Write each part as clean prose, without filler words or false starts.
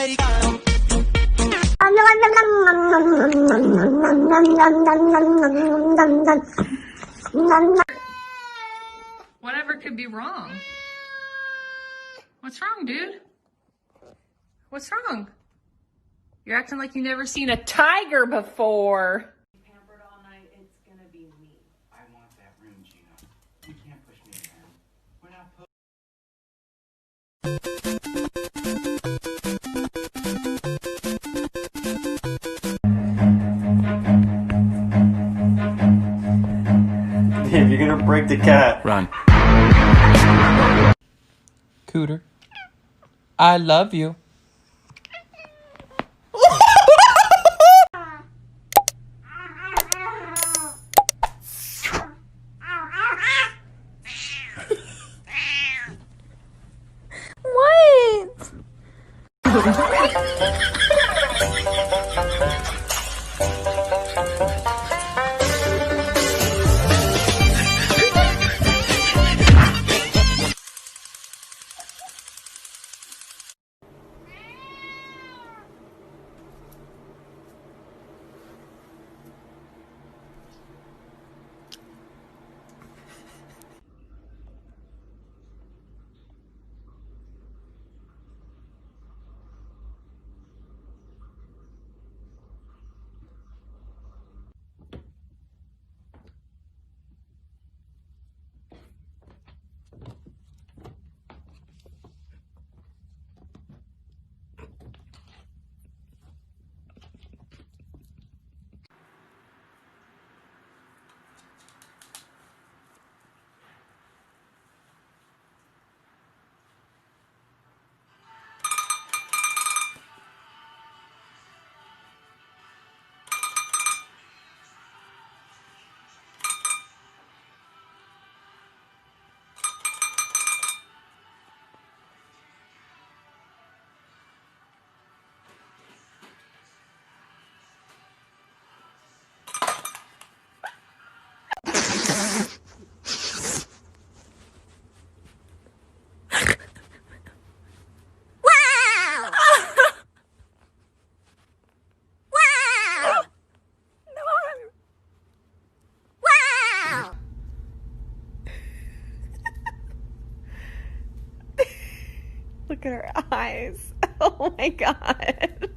americano. Whatever could be wrong? What's wrong, dude? What's wrong? You're acting like you've never seen a tiger before. Pampered all night, it's gonna be me. I want that room, Gina. You can't push me around. We're not If you're gonna break the cat, Run. Cooter, I love you. Look at her eyes. Oh my god.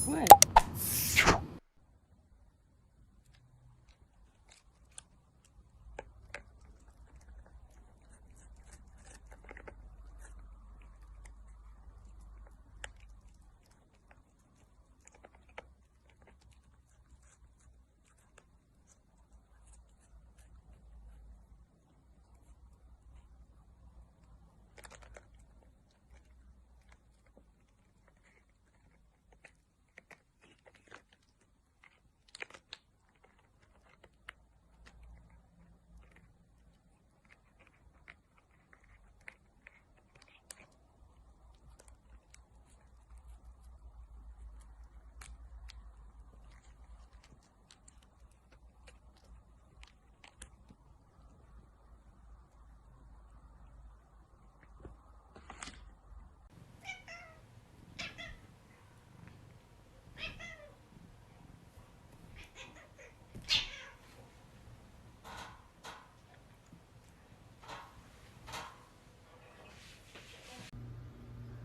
What?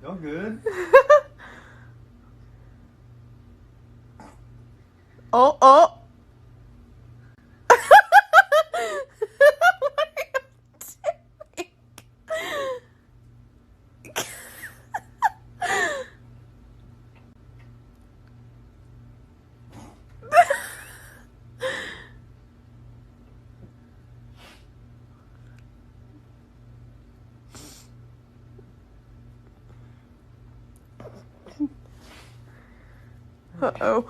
no good. Oh, oh. Uh-oh.